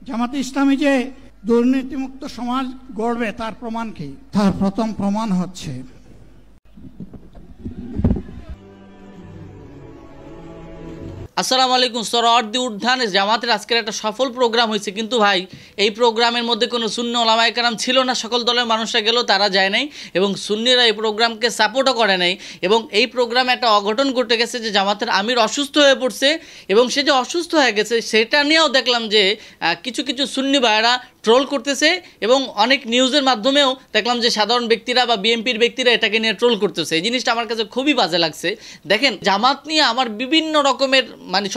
জামাতে ইসলামী যে দুর্নীতিমুক্ত সমাজ গড়বে তার প্রমাণ কি? তার প্রথম প্রমাণ হচ্ছে আসসালামু আলাইকুম। সোহরাওয়ার্দী উদ্যানে জামাতের আজকের একটা সফল প্রোগ্রাম হয়েছে, কিন্তু ভাই এই প্রোগ্রামের মধ্যে কোনো সুন্নি ওলামায়ে কেরাম ছিল না। সকল দলের মানুষরা গেল, তারা যায় নাই এবং সুন্নিরা এই প্রোগ্রামকে সাপোর্টও করে নাই। এবং এই প্রোগ্রামে একটা অঘটন ঘটে গেছে যে জামাতের আমির অসুস্থ হয়ে পড়ছে এবং সে যে অসুস্থ হয়ে গেছে সেটা নিয়েও দেখলাম যে কিছু কিছু সুন্নি ভাইয়েরা ট্রোল করতেছে এবং অনেক নিউজের মাধ্যমেও দেখলাম যে সাধারণ ব্যক্তিরা বা বিএনপির ব্যক্তিরা এটাকে নিয়ে ট্রোল করতেছে। এই জিনিসটা আমার কাছে খুবই বাজে লাগছে। দেখেন, জামাত নিয়ে আমার বিভিন্ন রকমের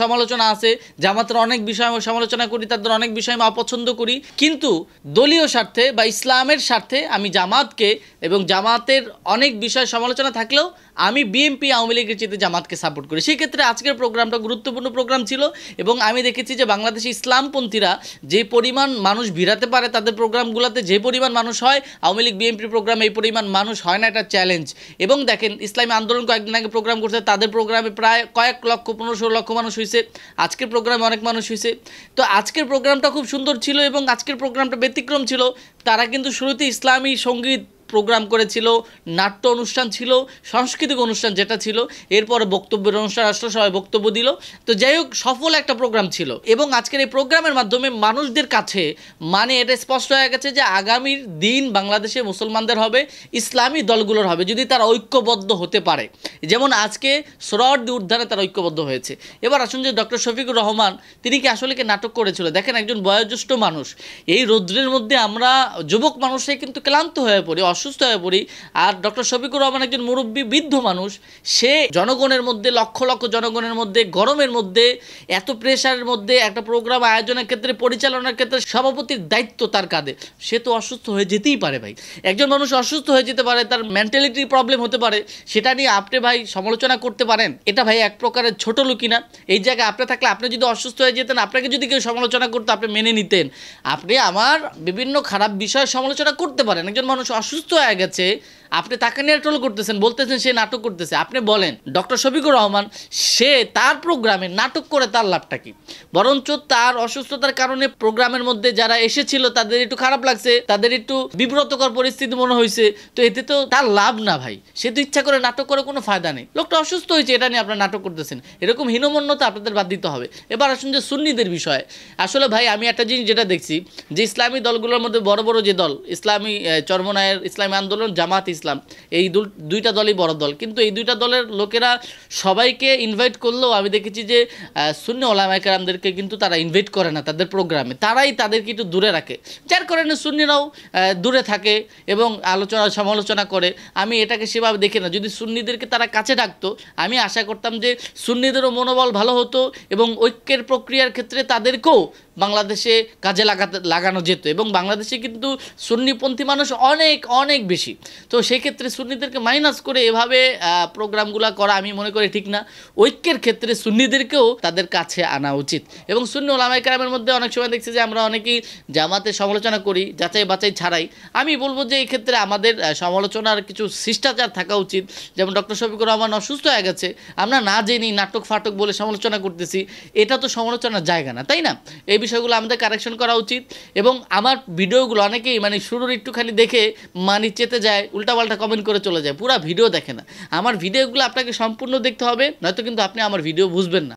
সমালোচনা আছে, জামাতের অনেক বিষয় আমি সমালোচনা করি, তাদের অনেক বিষয় আমি অপছন্দ করি, কিন্তু দলীয় স্বার্থে বা ইসলামের স্বার্থে আমি জামাতকে এবং জামাতের অনেক বিষয় সমালোচনা থাকলেও আমি বিএনপি আওয়ামী লীগের চেয়ে জামাতকে সাপোর্ট করি। সেই ক্ষেত্রে আজকের প্রোগ্রামটা গুরুত্বপূর্ণ প্রোগ্রাম ছিল এবং আমি দেখেছি যে বাংলাদেশে ইসলামপন্থীরা যে পরিমাণ মানুষ ভিড়াতে পারে তাদের প্রোগ্রামগুলোতে, যে পরিমাণ মানুষ হয় আওয়ামী লীগ বিএনপির প্রোগ্রামে এই পরিমাণ মানুষ হয় না, এটা চ্যালেঞ্জ। এবং দেখেন, ইসলামী আন্দোলন কয়েকদিন আগে প্রোগ্রাম করছে, তাদের প্রোগ্রামে প্রায় কয়েক লক্ষ 15-16 লক্ষ মানুষ হয়েছে। আজকের প্রোগ্রামে অনেক মানুষ হয়েছে। তো আজকের প্রোগ্রামটা খুব সুন্দর ছিল এবং আজকের প্রোগ্রামটা ব্যতিক্রম ছিল। তারা কিন্তু শুরুতে ইসলামী সঙ্গীত প্রোগ্রাম করেছিল, নাট্য অনুষ্ঠান ছিল, সাংস্কৃতিক অনুষ্ঠান যেটা ছিল, এরপরে বক্তব্যের অনুষ্ঠান আসলো, সবাই বক্তব্য দিল। তো যাই হোক, সফল একটা প্রোগ্রাম ছিল এবং আজকের এই প্রোগ্রামের মাধ্যমে মানুষদের কাছে এটা স্পষ্ট হয়ে গেছে যে আগামীর দিন বাংলাদেশে মুসলমানদের হবে, ইসলামী দলগুলোর হবে, যদি তারা ঐক্যবদ্ধ হতে পারে। যেমন আজকে সোহরাওয়ার্দী উদ্যানে তারা ঐক্যবদ্ধ হয়েছে। এবার আসুন যে ডক্টর শফিকুর রহমান তিনি কি আসলে কি নাটক করেছিল? দেখেন, একজন বয়োজ্যেষ্ঠ মানুষ, এই রৌদ্রের মধ্যে আমরা যুবক মানুষে কিন্তু ক্লান্ত হয়ে পড়ি, অসুস্থ হয়ে পড়ি। আর ডক্টর শফিকুর রহমান একজন মুরব্বী বৃদ্ধ মানুষ, সে জনগণের মধ্যে, লক্ষ লক্ষ জনগণের মধ্যে, গরমের মধ্যে, এত প্রেশারের মধ্যে একটা প্রোগ্রাম আয়োজনের ক্ষেত্রে, পরিচালনার ক্ষেত্রে সভাপতির দায়িত্ব তার কাঁধে। সে তো অসুস্থ হয়ে যেতেই পারে ভাই, একজন মানুষ অসুস্থ হয়ে যেতে পারে, তার মেন্টালিটি প্রবলেম হতে পারে, সেটা নিয়ে আপনি ভাই সমালোচনা করতে পারেন? এটা ভাই এক প্রকারের ছোট লোকই না? এই জায়গায় আপনি থাকলে, আপনি যদি অসুস্থ হয়ে যেতেন, আপনাকে যদি কেউ সমালোচনা করতো আপনি মেনে নিতেন? আপনি আমার বিভিন্ন খারাপ বিষয় সমালোচনা করতে পারেন। একজন মানুষ অসুস্থ হয়ে গেছে, আপনি তাকে নিয়ে ট্রোল করতেছেন, বলতেছেন সে নাটক করতেছে। আপনি বলেন ডক্টর শফিকুর রহমান সে তার প্রোগ্রামে নাটক করে তার লাভটা কি? বরঞ্চ তার অসুস্থতার কারণে প্রোগ্রামের মধ্যে যারা এসেছিল তাদের একটু খারাপ লাগছে, তাদের একটু বিব্রতকর পরিস্থিতি মনে হয়েছে। তো এতে তো তার লাভ না ভাই, সে তো ইচ্ছা করে নাটক করে কোনো ফায়দা নেই। লোকটা অসুস্থ হয়েছে, এটা নিয়ে আপনারা নাটক করতেছেন, এরকম হীনমন্যতা আপনাদের বাদ দিতে হবে। এবার আসুন যে সুন্নিদের বিষয়ে। আসলে ভাই আমি একটা জিনিস যেটা দেখছি যে ইসলামী দলগুলোর মধ্যে বড় বড় যে দল, ইসলামী চরমনায়ের ইসলামী আন্দোলন, জামাত ইসলাম, এই দুইটা দলই বড় দল, কিন্তু এই দুইটা দলের লোকেরা সবাইকে ইনভাইট করলেও আমি দেখেছি যে সুন্নি ওলামায়ে কেরামদেরকে কিন্তু তারা ইনভাইট করে না তাদের প্রোগ্রামে, তারাই তাদেরকে একটু দূরে রাখে, যার কারণে সুন্নিরাও দূরে থাকে এবং আলোচনা সমালোচনা করে। আমি এটাকে সেভাবে দেখি না। যদি সুন্নিদেরকে তারা কাছে ডাকতো, আমি আশা করতাম যে সুন্নিদেরও মনোবল ভালো হতো এবং ঐক্যের প্রক্রিয়ার ক্ষেত্রে তাদেরকেও বাংলাদেশে কাজে লাগানো যেত। এবং বাংলাদেশে কিন্তু সুন্নিপন্থী মানুষ অনেক অনেক বেশি। তো সেই ক্ষেত্রে সুন্নিদেরকে মাইনাস করে এভাবে প্রোগ্রামগুলো করা আমি মনে করি ঠিক না। ঐক্যের ক্ষেত্রে সুন্নিদেরকেও তাদের কাছে আনা উচিত। এবং সুন্নি ওলামায়ে কেরামের মধ্যে অনেক সময় দেখছি যে আমরা অনেকেই জামাতের সমালোচনা করি যাচাই বাছাই ছাড়াই। আমি বলবো যে এই ক্ষেত্রে আমাদের সমালোচনার কিছু শিষ্টাচার থাকা উচিত। যেমন ডক্টর শফিকুর রহমান অসুস্থ হয়ে গেছে, আমরা না জেনেই নাটক ফাটক বলে সমালোচনা করতেছি, এটা তো সমালোচনার জায়গা না, তাই না? এই বিষয়গুলো আমাদের কারেকশন করা উচিত। এবং আমার ভিডিওগুলো অনেকেই শুরুর একটুখানি দেখে চেতে যায়, উল্টাপাল্টা কমেন্ট করে চলে যায়, পুরো ভিডিও দেখে না। আমার ভিডিওগুলো আপনাকে সম্পূর্ণ দেখতে হবে, নয়তো কিন্তু আপনি আমার ভিডিও বুঝবেন না।